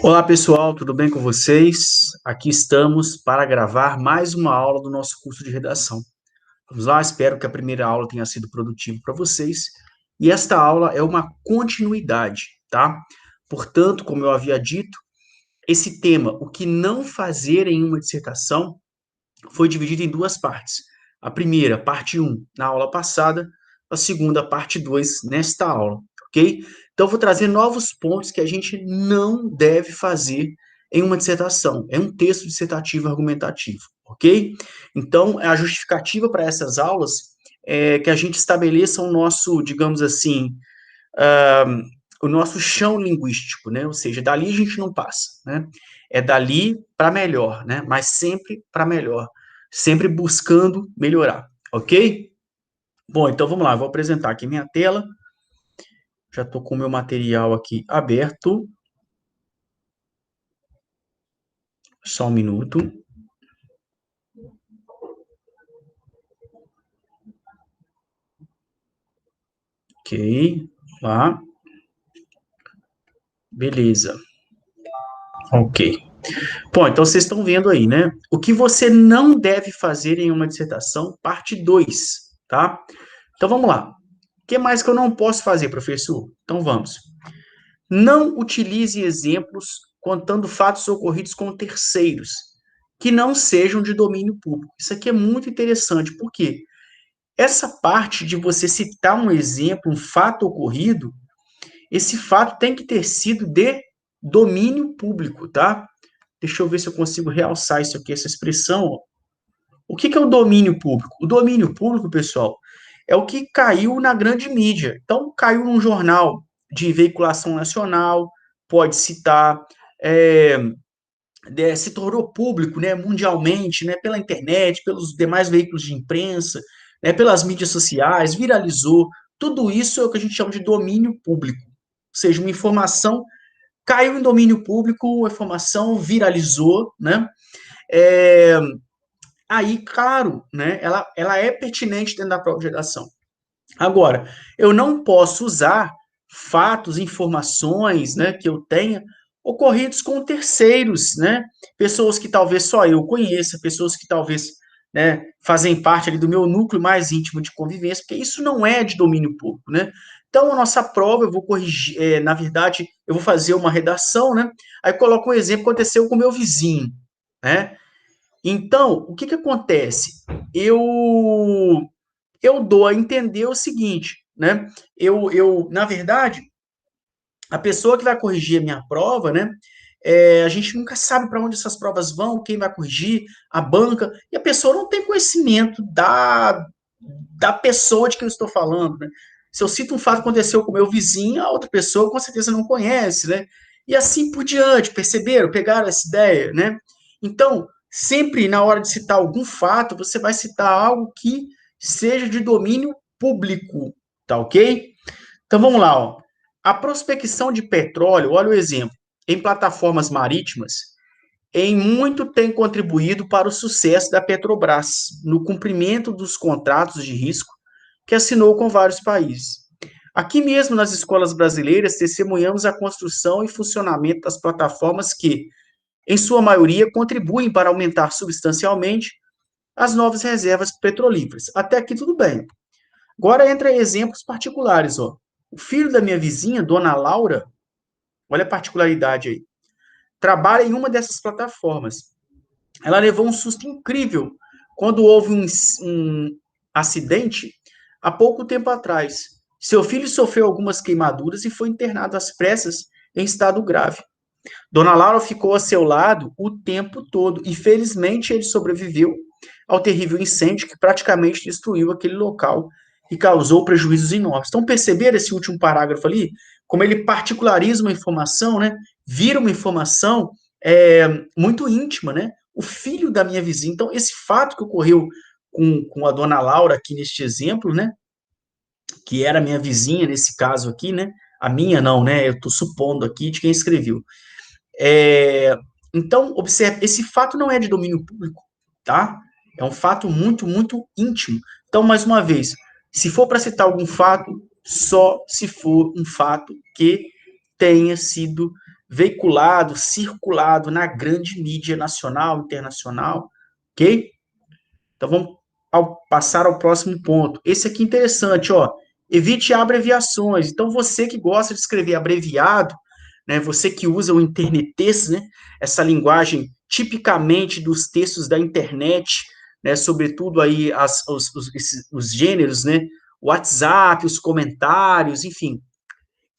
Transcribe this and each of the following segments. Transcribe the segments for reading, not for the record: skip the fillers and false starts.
Olá pessoal, tudo bem com vocês? Aqui estamos para gravar mais uma aula do nosso curso de redação. Vamos lá, espero que a primeira aula tenha sido produtiva para vocês. E esta aula é uma continuidade, tá? Portanto, como eu havia dito, esse tema, o que não fazer em uma dissertação, foi dividido em duas partes. A primeira, parte um, na aula passada, a segunda, parte 2, nesta aula, ok? Então, eu vou trazer novos pontos que a gente não deve fazer em uma dissertação. É um texto dissertativo argumentativo, ok? Então, a justificativa para essas aulas é que a gente estabeleça o nosso, digamos assim, uh, o nosso chão linguístico, né? Ou seja, dali a gente não passa, né? É dali para melhor, né? Mas sempre para melhor, sempre buscando melhorar, ok? Bom, então vamos lá, eu vou apresentar aqui minha tela. Já estou com o meu material aqui aberto. Só um minuto. Ok, lá. Beleza. Ok. Bom, então vocês estão vendo aí, né? O que você não deve fazer em uma dissertação, parte 2, tá? Então vamos lá. O que mais que eu não posso fazer, professor? Então vamos. Não utilize exemplos contando fatos ocorridos com terceiros, que não sejam de domínio público. Isso aqui é muito interessante, porque essa parte de você citar um exemplo, um fato ocorrido, esse fato tem que ter sido de domínio público, tá? Deixa eu ver se eu consigo realçar isso aqui, essa expressão. Ó. O que é o domínio público? O domínio público, pessoal, é o que caiu na grande mídia. Então, caiu num jornal de veiculação nacional, pode citar, se tornou público, né, mundialmente, né, pela internet, pelos demais veículos de imprensa, né, pelas mídias sociais, viralizou. Tudo isso é o que a gente chama de domínio público. Ou seja, uma informação caiu em domínio público, a informação viralizou, né? É, aí, claro, né, ela é pertinente dentro da prova de redação. Agora, eu não posso usar fatos, informações, né, que eu tenha ocorridos com terceiros, né, pessoas que talvez só eu conheça, pessoas que talvez, né, fazem parte ali do meu núcleo mais íntimo de convivência, porque isso não é de domínio público, né. Então, a nossa prova, eu vou corrigir, na verdade, eu vou fazer uma redação, né, aí coloco um exemplo que aconteceu com o meu vizinho, né. Então, o que que acontece? Eu dou a entender o seguinte, né? Na verdade, a pessoa que vai corrigir a minha prova, né? A gente nunca sabe para onde essas provas vão, quem vai corrigir, a banca, e a pessoa não tem conhecimento da pessoa de que eu estou falando, né? Se eu cito um fato que aconteceu com o meu vizinho, a outra pessoa com certeza não conhece, né? E assim por diante, perceberam? Pegaram essa ideia, né? Então, sempre na hora de citar algum fato, você vai citar algo que seja de domínio público, tá ok? Então vamos lá, ó. A prospecção de petróleo, olha o exemplo, em plataformas marítimas, em muito tem contribuído para o sucesso da Petrobras no cumprimento dos contratos de risco que assinou com vários países. Aqui mesmo nas escolas brasileiras, testemunhamos a construção e funcionamento das plataformas que, em sua maioria, contribuem para aumentar substancialmente as novas reservas petrolíferas. Até aqui tudo bem. Agora entra exemplos particulares, ó. O filho da minha vizinha, Dona Laura, olha a particularidade aí, trabalha em uma dessas plataformas. Ela levou um susto incrível quando houve um acidente há pouco tempo atrás. Seu filho sofreu algumas queimaduras e foi internado às pressas em estado grave. Dona Laura ficou a seu lado o tempo todo e felizmente ele sobreviveu ao terrível incêndio que praticamente destruiu aquele local e causou prejuízos enormes. Então, perceberam esse último parágrafo ali? Como ele particulariza uma informação, né? Vira uma informação muito íntima, né? O filho da minha vizinha. Então, esse fato que ocorreu com a dona Laura aqui neste exemplo, né? Que era minha vizinha nesse caso aqui, né? A minha não, né? Eu estou supondo aqui de quem escreveu. É, então, observe, esse fato não é de domínio público, tá? É um fato muito, muito íntimo. Então, mais uma vez, se for para citar algum fato, só se for um fato que tenha sido veiculado, circulado na grande mídia nacional, internacional, ok? Então vamos passar ao próximo ponto. Esse aqui é interessante, ó. Evite abreviações. Então você que gosta de escrever abreviado, né, você que usa o internetês, né, essa linguagem tipicamente dos textos da internet, né, sobretudo aí os gêneros, né, WhatsApp, os comentários, enfim.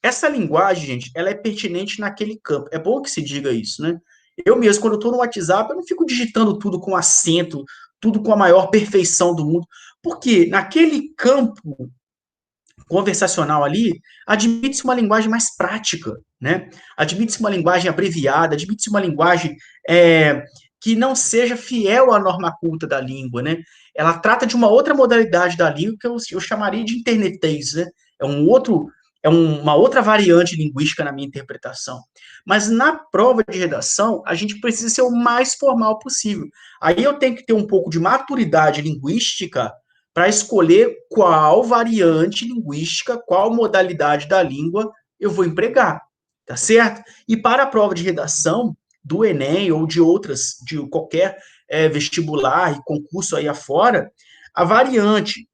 Essa linguagem, gente, ela é pertinente naquele campo. É bom que se diga isso, né? Eu mesmo, quando eu estou no WhatsApp, eu não fico digitando tudo com acento, tudo com a maior perfeição do mundo, porque naquele campo conversacional ali, admite-se uma linguagem mais prática, né? Admite-se uma linguagem abreviada, admite-se uma linguagem que não seja fiel à norma culta da língua, né? Ela trata de uma outra modalidade da língua que eu chamaria de internetês, né? É um outro, uma outra variante linguística na minha interpretação. Mas na prova de redação, a gente precisa ser o mais formal possível. Aí eu tenho que ter um pouco de maturidade linguística para escolher qual variante linguística, qual modalidade da língua eu vou empregar, tá certo? E para a prova de redação do Enem ou de outras, de qualquer vestibular e concurso aí afora, a variante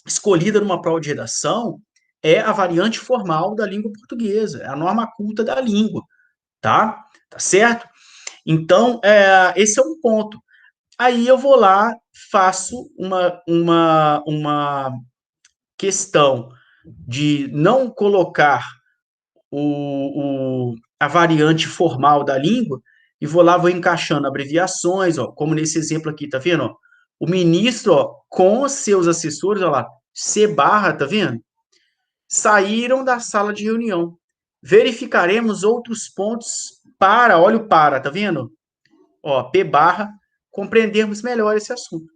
escolhida numa prova de redação é a variante formal da língua portuguesa, é a norma culta da língua, tá? Tá certo? Então, esse é um ponto. Aí eu vou lá, faço uma questão de não colocar a variante formal da língua e vou lá, vou encaixando abreviações, ó, como nesse exemplo aqui, tá vendo? Ó? O ministro, ó, com os seus assessores, ó lá, C barra, tá vendo? Saíram da sala de reunião. Verificaremos outros pontos para, olha o para, tá vendo? Ó, P barra, compreendermos melhor esse assunto.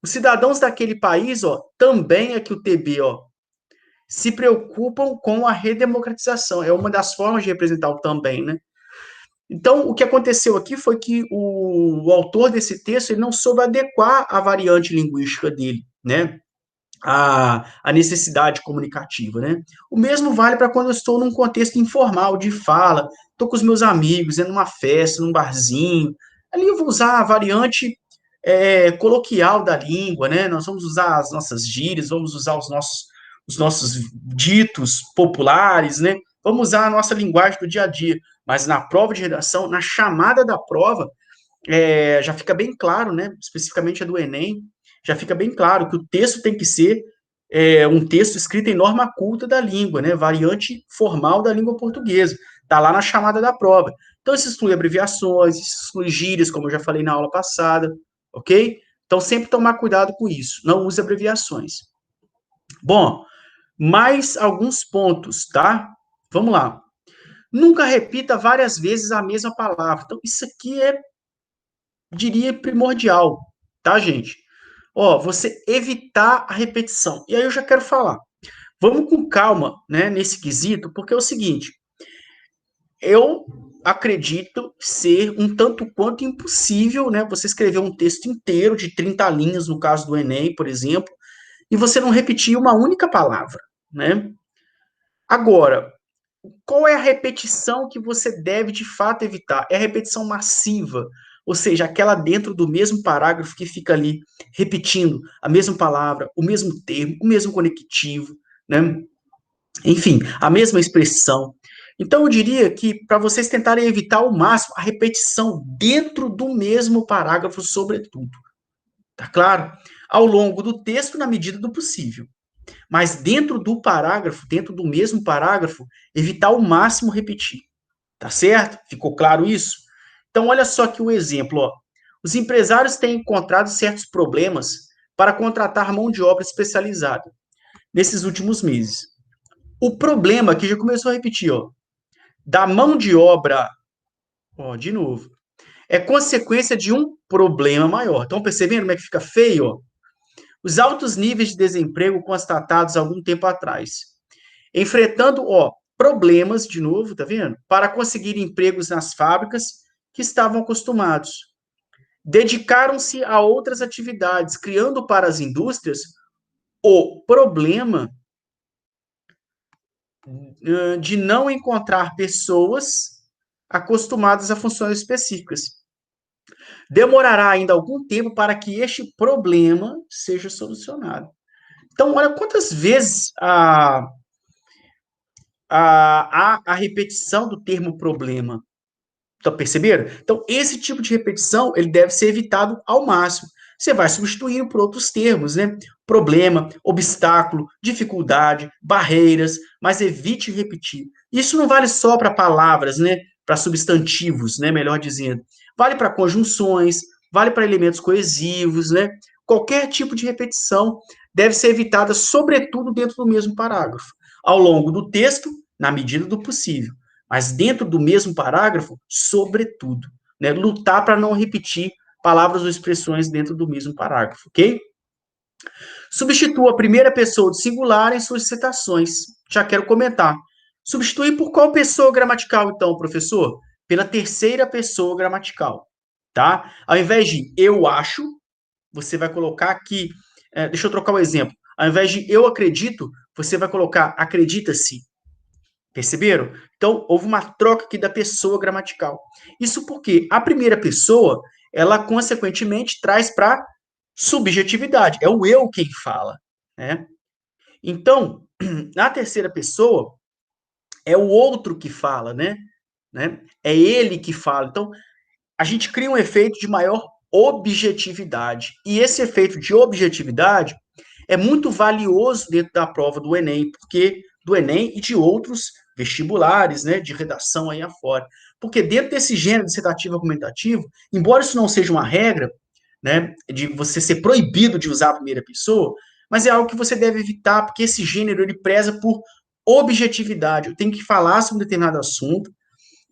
Os cidadãos daquele país, ó, também aqui o TB, ó, se preocupam com a redemocratização. É uma das formas de representar o também, né? Então, o que aconteceu aqui foi que o autor desse texto ele não soube adequar a variante linguística dele, né? A necessidade comunicativa, né? O mesmo vale para quando eu estou num contexto informal de fala, estou com os meus amigos, numa festa, num barzinho, ali eu vou usar a variante coloquial da língua, né? Nós vamos usar as nossas gírias, vamos usar os nossos ditos populares, né? Vamos usar a nossa linguagem do dia a dia. Mas na prova de redação, na chamada da prova, já fica bem claro, né? Especificamente a do Enem, já fica bem claro que o texto tem que ser um texto escrito em norma culta da língua, né? Variante formal da língua portuguesa. Está lá na chamada da prova. Então, isso exclui abreviações, isso exclui gírias, como eu já falei na aula passada, ok? Então, sempre tomar cuidado com isso. Não use abreviações. Bom, mais alguns pontos, tá? Vamos lá. Nunca repita várias vezes a mesma palavra. Então, isso aqui diria, primordial, tá, gente? Ó, você evitar a repetição. E aí eu já quero falar. Vamos com calma, né, nesse quesito, porque é o seguinte, eu acredito ser um tanto quanto impossível, né, você escrever um texto inteiro de 30 linhas, no caso do Enem, por exemplo, e você não repetir uma única palavra, né? Agora, qual é a repetição que você deve de fato evitar? É a repetição massiva, ou seja, aquela dentro do mesmo parágrafo que fica ali repetindo a mesma palavra, o mesmo termo, o mesmo conectivo, né? Enfim, a mesma expressão. Então, eu diria que para vocês tentarem evitar ao máximo a repetição dentro do mesmo parágrafo, sobretudo. Tá claro? Ao longo do texto, na medida do possível. Mas dentro do parágrafo, dentro do mesmo parágrafo, evitar ao máximo repetir. Tá certo? Ficou claro isso? Então, olha só aqui o exemplo. Ó. Os empresários têm encontrado certos problemas para contratar mão de obra especializada nesses últimos meses. O problema, que já começou a repetir, ó, da mão de obra, ó, de novo, é consequência de um problema maior. Estão percebendo como é que fica feio? Ó? Os altos níveis de desemprego constatados há algum tempo atrás, enfrentando, ó, problemas, de novo, tá vendo? Para conseguir empregos nas fábricas que estavam acostumados. Dedicaram-se a outras atividades, criando para as indústrias o problema de não encontrar pessoas acostumadas a funções específicas. Demorará ainda algum tempo para que este problema seja solucionado. Então, olha quantas vezes a repetição do termo problema. Tá perceberam? Então, esse tipo de repetição, ele deve ser evitado ao máximo. Você vai substituindo por outros termos, né? Problema, obstáculo, dificuldade, barreiras, mas evite repetir. Isso não vale só para palavras, né? Para substantivos, né? Melhor dizendo. Vale para conjunções, vale para elementos coesivos, né? Qualquer tipo de repetição deve ser evitada, sobretudo dentro do mesmo parágrafo. Ao longo do texto, na medida do possível, mas dentro do mesmo parágrafo, sobretudo, né? Lutar para não repetir palavras ou expressões dentro do mesmo parágrafo, ok? Substitua a primeira pessoa do singular em suas citações. Já quero comentar. Substituir por qual pessoa gramatical, então, professor? Pela terceira pessoa gramatical, tá? Ao invés de eu acho, você vai colocar aqui, deixa eu trocar o exemplo. Ao invés de eu acredito, você vai colocar acredita-se. Perceberam? Então, houve uma troca aqui da pessoa gramatical. Isso porque a primeira pessoa, ela consequentemente traz para subjetividade. É o eu quem fala, né? Então, na terceira pessoa, é o outro que fala, né? É ele que fala. Então, a gente cria um efeito de maior objetividade. E esse efeito de objetividade é muito valioso dentro da prova do Enem, porque do Enem e de outros vestibulares, né, de redação aí afora. Porque dentro desse gênero dissertativo argumentativo, embora isso não seja uma regra, né, de você ser proibido de usar a primeira pessoa, mas é algo que você deve evitar, porque esse gênero ele preza por objetividade. Eu tenho que falar sobre um determinado assunto,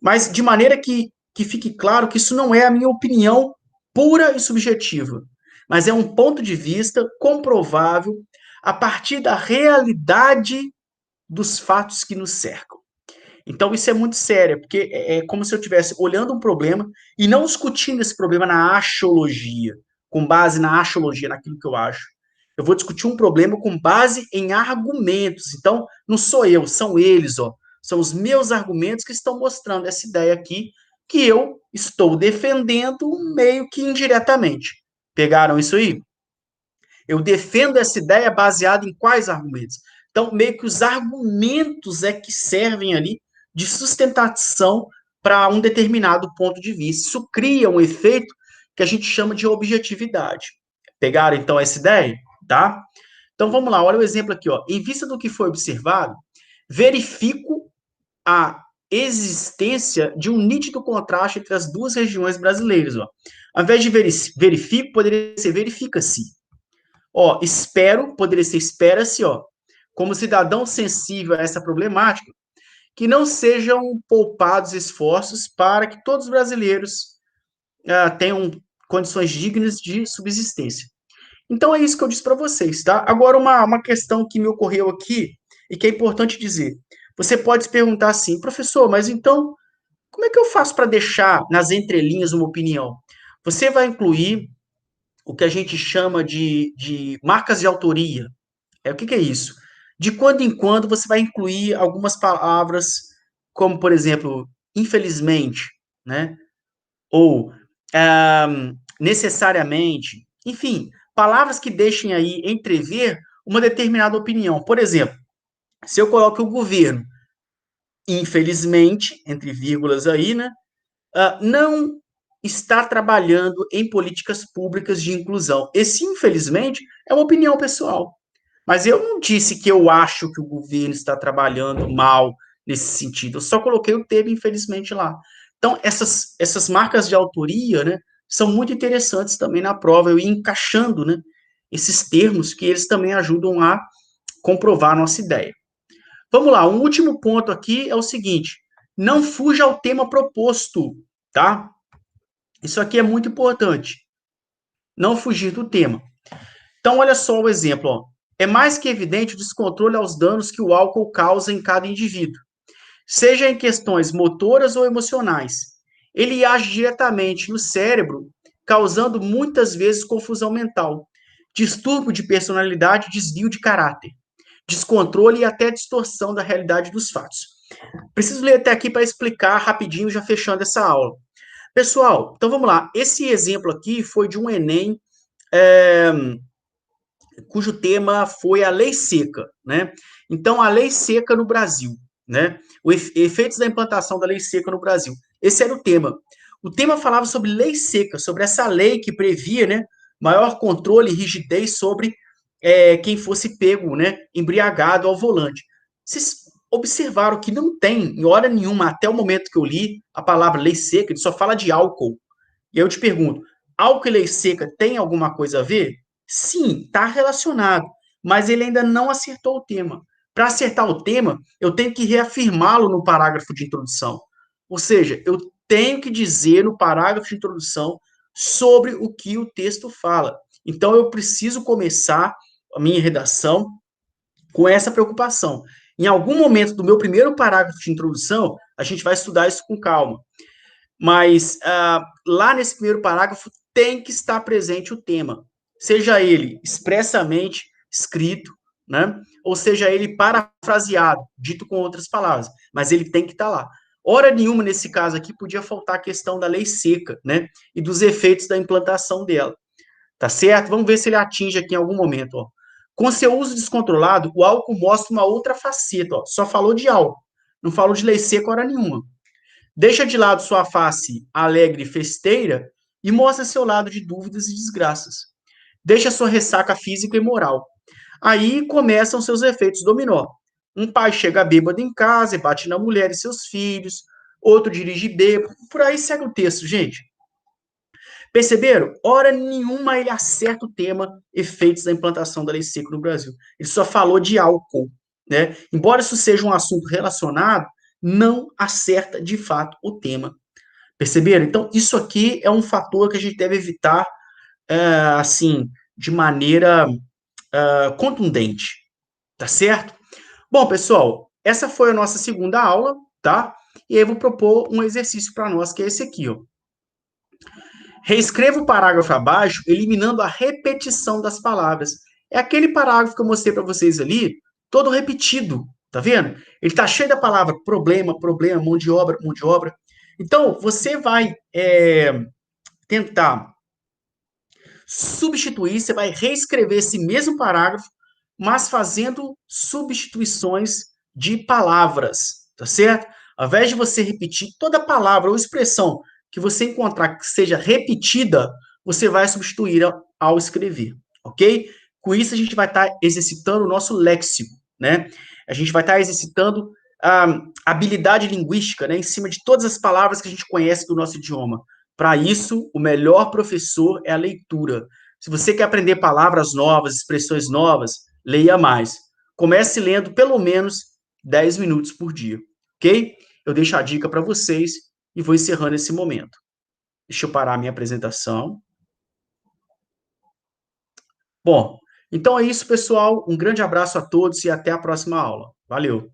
mas de maneira que fique claro que isso não é a minha opinião pura e subjetiva, mas é um ponto de vista comprovável a partir da realidade dos fatos que nos cercam. Então, isso é muito sério, porque é como se eu estivesse olhando um problema e não discutindo esse problema na axiologia, com base na axiologia, naquilo que eu acho. Eu vou discutir um problema com base em argumentos. Então, não sou eu, são eles, ó. São os meus argumentos que estão mostrando essa ideia aqui, que eu estou defendendo meio que indiretamente. Pegaram isso aí? Eu defendo essa ideia baseada em quais argumentos? Então, meio que os argumentos é que servem ali de sustentação para um determinado ponto de vista. Isso cria um efeito que a gente chama de objetividade. Pegaram, então, essa ideia? Tá? Então, vamos lá, olha o exemplo aqui. Ó. Em vista do que foi observado, verifico a existência de um nítido contraste entre as duas regiões brasileiras. Ó. Ao invés de verifico, poderia ser verifica-se. Ó, espero, poderia ser espera-se, ó, como cidadão sensível a essa problemática, que não sejam poupados esforços para que todos os brasileiros tenham condições dignas de subsistência. Então é isso que eu disse para vocês, tá? Agora, uma questão que me ocorreu aqui e que é importante dizer. Você pode se perguntar assim, professor, mas então, como é que eu faço para deixar nas entrelinhas uma opinião? Você vai incluir o que a gente chama de marcas de autoria. O que é isso? De quando em quando você vai incluir algumas palavras, como, por exemplo, infelizmente, né? Ou necessariamente. Enfim, palavras que deixem aí entrever uma determinada opinião. Por exemplo, se eu coloco o governo, infelizmente, entre vírgulas aí, né? Não está trabalhando em políticas públicas de inclusão. Esse, infelizmente, é uma opinião pessoal. Mas eu não disse que eu acho que o governo está trabalhando mal nesse sentido. Eu só coloquei o termo, infelizmente, lá. Então, essas marcas de autoria, né, são muito interessantes também na prova, eu ir encaixando, né, esses termos que eles também ajudam a comprovar a nossa ideia. Vamos lá, um último ponto aqui é o seguinte: não fuja ao tema proposto, tá? Isso aqui é muito importante. Não fugir do tema. Então, olha só o exemplo. Ó. É mais que evidente o descontrole aos danos que o álcool causa em cada indivíduo, seja em questões motoras ou emocionais. Ele age diretamente no cérebro, causando muitas vezes confusão mental, distúrbio de personalidade, desvio de caráter, descontrole e até distorção da realidade dos fatos. Preciso ler até aqui para explicar rapidinho, já fechando essa aula. Pessoal, então vamos lá. Esse exemplo aqui foi de um Enem, é, cujo tema foi a lei seca, né? Então, a lei seca no Brasil, né? Os efeitos da implantação da lei seca no Brasil. Esse era o tema. O tema falava sobre lei seca, sobre essa lei que previa, né, maior controle e rigidez sobre quem fosse pego, né, embriagado ao volante. Vocês observaram que não tem, em hora nenhuma, até o momento que eu li a palavra lei seca, ele só fala de álcool. E eu te pergunto, álcool e lei seca tem alguma coisa a ver? Sim, está relacionado, mas ele ainda não acertou o tema. Para acertar o tema, eu tenho que reafirmá-lo no parágrafo de introdução. Ou seja, eu tenho que dizer no parágrafo de introdução sobre o que o texto fala. Então, eu preciso começar a minha redação com essa preocupação. Em algum momento do meu primeiro parágrafo de introdução, a gente vai estudar isso com calma. Mas lá nesse primeiro parágrafo tem que estar presente o tema, seja ele expressamente escrito, né? Ou seja ele parafraseado, dito com outras palavras, mas ele tem que estar lá. Hora nenhuma, nesse caso aqui, podia faltar a questão da lei seca, né? E dos efeitos da implantação dela. Tá certo? Vamos ver se ele atinge aqui em algum momento, ó. Com seu uso descontrolado, o álcool mostra uma outra faceta, ó. Só falou de álcool, não falou de lei seca hora nenhuma. Deixa de lado sua face alegre e festeira e mostra seu lado de dúvidas e desgraças. Deixa sua ressaca física e moral. Aí começam seus efeitos dominó. Um pai chega bêbado em casa e bate na mulher e seus filhos, outro dirige bêbado, por aí segue o texto, gente. Perceberam? Hora nenhuma ele acerta o tema efeitos da implantação da lei seca no Brasil. Ele só falou de álcool, né? Embora isso seja um assunto relacionado, não acerta de fato o tema. Perceberam? Então, isso aqui é um fator que a gente deve evitar, assim, de maneira contundente, tá certo? Bom, pessoal, essa foi a nossa segunda aula, tá? E aí eu vou propor um exercício para nós, que é esse aqui, ó. Reescreva o parágrafo abaixo, eliminando a repetição das palavras. É aquele parágrafo que eu mostrei para vocês ali, todo repetido, tá vendo? Ele tá cheio da palavra problema, problema, mão de obra, mão de obra. Então, você vai tentar substituir, você vai reescrever esse mesmo parágrafo, mas fazendo substituições de palavras, tá certo? Ao invés de você repetir toda palavra ou expressão que você encontrar que seja repetida, você vai substituir ao escrever, ok? Com isso, a gente vai estar exercitando o nosso léxico, né? A gente vai estar exercitando a habilidade linguística, né, em cima de todas as palavras que a gente conhece do nosso idioma. Para isso, o melhor professor é a leitura. Se você quer aprender palavras novas, expressões novas, leia mais. Comece lendo pelo menos 10 minutos por dia, ok? Eu deixo a dica para vocês e vou encerrando esse momento. Deixa eu parar a minha apresentação. Bom, então é isso, pessoal. Um grande abraço a todos e até a próxima aula. Valeu!